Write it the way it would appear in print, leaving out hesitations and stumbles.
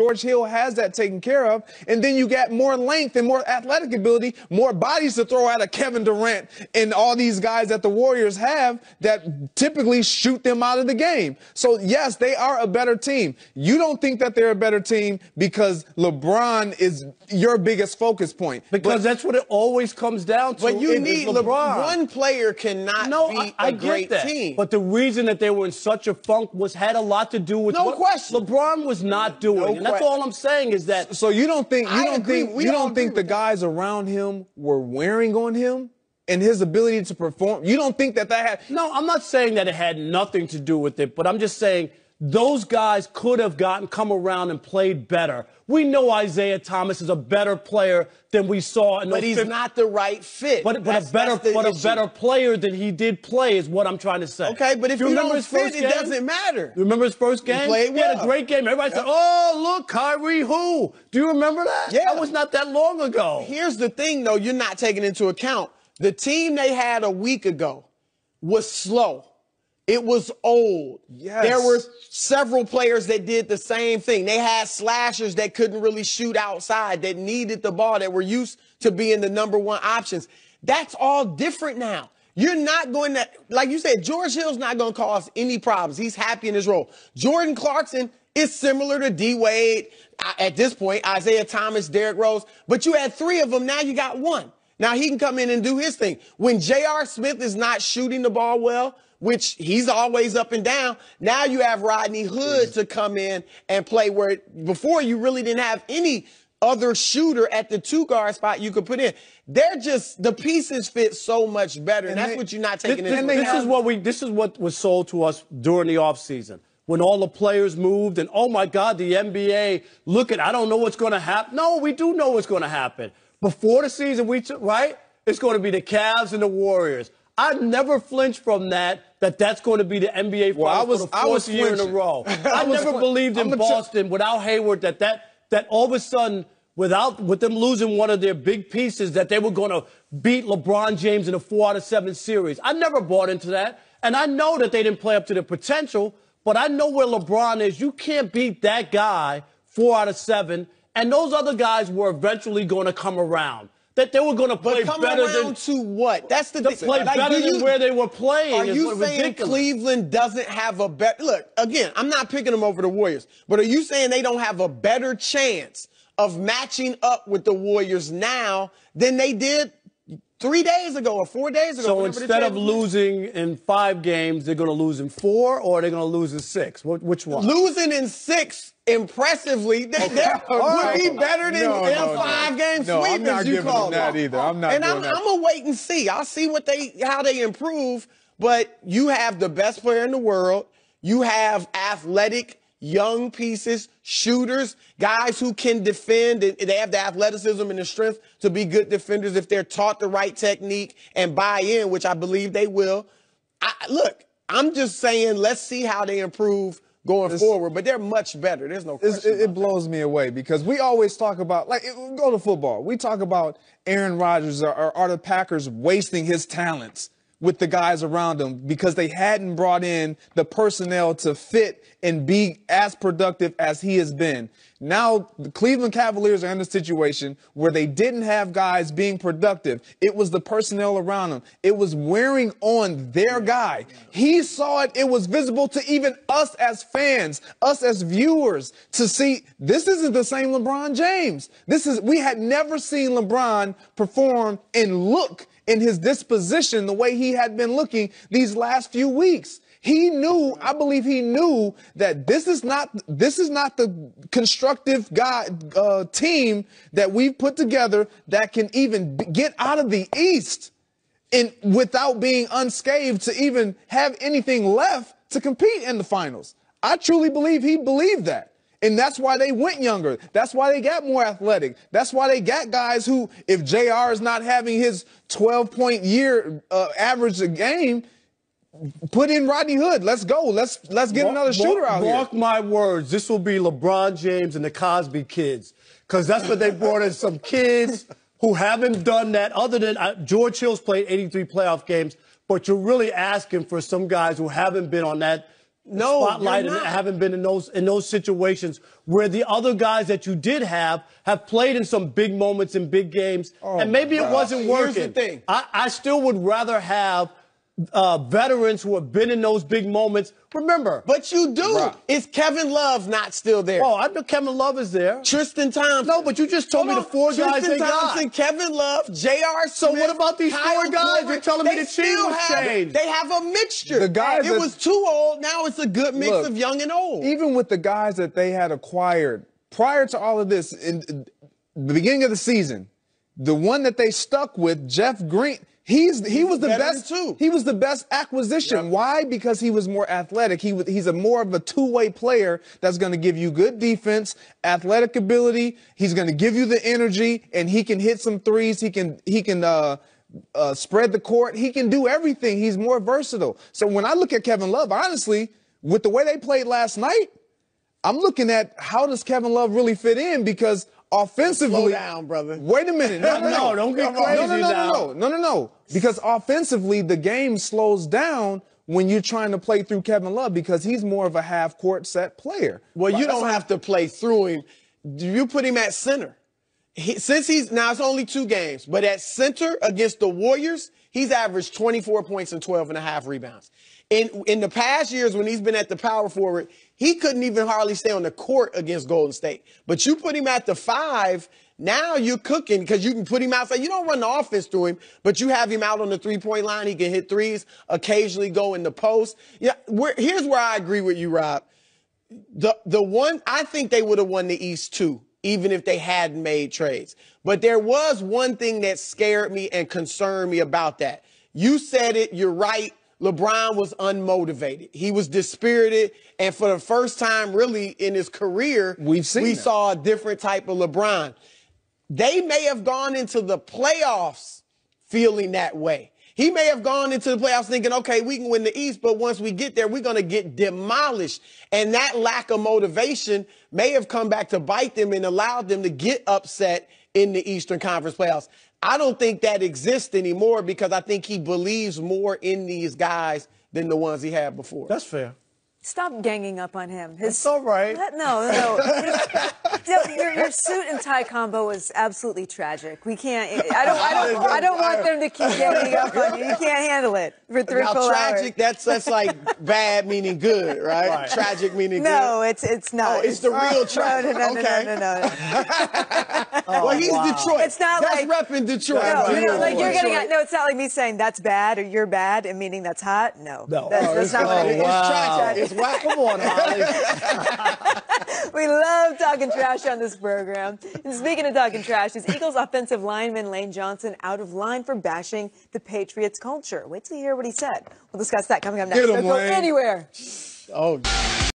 George Hill has that taken care of. And then you got more length and more athletic ability, more bodies to throw at a Kevin Durant and all these guys that the Warriors have that typically shoot them out of the game. So, yes, they are a better team. You don't think that they're a better team because LeBron is your biggest focus point. Because that's what it always comes down to. But you need LeBron. One player cannot be a great team. But the reason that they were in such a funk had a lot to do with what LeBron was not doing. And that's all I'm saying is that. So you don't think the guys around him were wearing on him and his ability to perform? You don't think that had? No, I'm not saying that it had nothing to do with it, but I'm just saying those guys could have come around and played better. We know Isaiah Thomas is a better player than we saw in But he's not the right fit. But a better player than he did play is what I'm trying to say. Okay, but if you remember his first game, it doesn't matter. You remember his first game? He played well. He had a great game. Everybody said, oh, look, Kyrie who? Do you remember that? Yeah. That was not that long ago. Here's the thing, though, you're not taking into account. The team they had a week ago was slow. It was old. Yes. There were several players that did the same thing. They had slashers that couldn't really shoot outside, that needed the ball, that were used to being the number one options. That's all different now. You're not going to, like you said, George Hill's not going to cause any problems. He's happy in his role. Jordan Clarkson is similar to D. Wade at this point, Isaiah Thomas, Derrick Rose. But you had three of them. Now you got one. Now he can come in and do his thing. When J.R. Smith is not shooting the ball well, which he's always up and down, now you have Rodney Hood to come in and play where before you really didn't have any other shooter at the two-guard spot you could put in. They're just, the pieces fit so much better, and that's what you're not taking into account. This is what was sold to us during the offseason. When all the players moved and, oh, my God, the NBA, I don't know what's going to happen. No, we do know what's going to happen. Before the season, right, it's going to be the Cavs and the Warriors. I never flinched from that's going to be the NBA Finals for the fourth year in a row. I never believed in Boston without Hayward that all of a sudden, with them losing one of their big pieces, that they were going to beat LeBron James in a 4 out of 7 series. I never bought into that. And I know that they didn't play up to their potential, but I know where LeBron is. You can't beat that guy 4 out of 7. And those other guys were eventually going to come around. That they were going to play better than to what? That's the thing. Play better than where they were playing. Are you saying Cleveland doesn't have a better look? Again, I'm not picking them over the Warriors, but are you saying they don't have a better chance of matching up with the Warriors now than they did 3 days ago or 4 days ago? So instead of losing in 5 games, they're going to lose in 4, or they're going to lose in 6? Which one? Losing in 6. Impressively, would be better than 5-game sweep, I'm not as you call them that either. I'm not. And I'm gonna wait and see. I'll see how they improve. But you have the best player in the world. You have athletic young pieces, shooters, guys who can defend, and they have the athleticism and the strength to be good defenders if they're taught the right technique and buy in, which I believe they will. Look, I'm just saying, let's see how they improve going forward, but they're much better. There's no question. It blows me away because we always talk about, go to football. We talk about Aaron Rodgers or are the Packers wasting his talents with the guys around him because they hadn't brought in the personnel to fit and be as productive as he has been. Now, the Cleveland Cavaliers are in a situation where they didn't have guys being productive. It was the personnel around them. It was wearing on their guy. He saw it. It was visible to even us as fans, us as viewers, to see this isn't the same LeBron James. We had never seen LeBron perform and look in his disposition the way he had been looking these last few weeks. He knew, I believe he knew that this is not the constructive team that we've put together that can even get out of the East and without being unscathed to even have anything left to compete in the finals. I truly believe he believed that. And that's why they went younger. That's why they got more athletic. That's why they got guys who, if JR is not having his 12-point year average a game, put in Rodney Hood. Let's go. Let's get another shooter out here. Mark my words. This will be LeBron James and the Cosby kids, because that's what they brought in, some kids who haven't done that other than George Hill's played 83 playoff games, but you're really asking for some guys who haven't been on that No, spotlight and haven't been in those situations where the other guys that you did have played in some big moments in big games, and maybe it wasn't working. Here's the thing. I still would rather have veterans who have been in those big moments. Remember. But you do. Right. Is Kevin Love not still there? Oh, I know Kevin Love is there. Tristan Thompson. No, but you just told me the four guys they Tristan Thompson, got. Kevin Love, J.R. Smith. So what about these Kyle four guys? Korver? You're telling me They the team still was have- changed. They have a mixture. The guys it that- was too old. Now it's a good mix Look, of young and old. Even with the guys that they had acquired prior to all of this, in the beginning of the season, the one that they stuck with, Jeff Green, he was the best too. He was the best acquisition. Yep. Why? Because he was more athletic. He's a more of a two-way player that's going to give you good defense, athletic ability. He's going to give you the energy, and he can hit some threes. He can spread the court. He can do everything. He's more versatile. So when I look at Kevin Love, honestly, with the way they played last night, I'm looking at how does Kevin Love really fit in, because offensively, Slow down, brother. Wait a minute. No, don't get crazy now. No. Because offensively, the game slows down when you're trying to play through Kevin Love, because he's more of a half-court set player. Well, you don't have to play through him. You put him at center. Since now it's only 2 games, but at center against the Warriors, he's averaged 24 points and 12.5 rebounds. In the past years when he's been at the power forward, he couldn't even hardly stay on the court against Golden State. But you put him at the 5, now you're cooking, because you can put him outside. You don't run the offense through him, but you have him out on the three-point line. He can hit threes, occasionally go in the post. Yeah, here's where I agree with you, Rob. The one, I think they would have won the East too, even if they hadn't made trades. But there was one thing that scared me and concerned me about that. You said it, you're right. LeBron was unmotivated. He was dispirited. And for the first time really in his career, we saw a different type of LeBron. They may have gone into the playoffs feeling that way. He may have gone into the playoffs thinking, okay, we can win the East, but once we get there, we're going to get demolished. And that lack of motivation may have come back to bite them and allowed them to get upset in the Eastern Conference playoffs. I don't think that exists anymore, because I think he believes more in these guys than the ones he had before. That's fair. Stop ganging up on him. It's all right. No. Your suit and tie combo is absolutely tragic. We can't. I don't want them to keep ganging up on you. You can't handle it for 3 now, full tragic, hours. That's like bad meaning good, right? Tragic meaning good. No, it's not. Oh, it's the real tragic. No. Well, he's Detroit. It's not that's like repping Detroit. No, like you're getting at. No, it's not like me saying that's bad or you're bad and meaning that's hot. No. That's not what it is. It's tragic. It's whack. Come on, Holly. We love talking trash on this program. And speaking of talking trash, is Eagles offensive lineman Lane Johnson out of line for bashing the Patriots culture? Wait till you hear what he said. We'll discuss that coming up next. Get him, Don't go Lane. anywhere. Oh.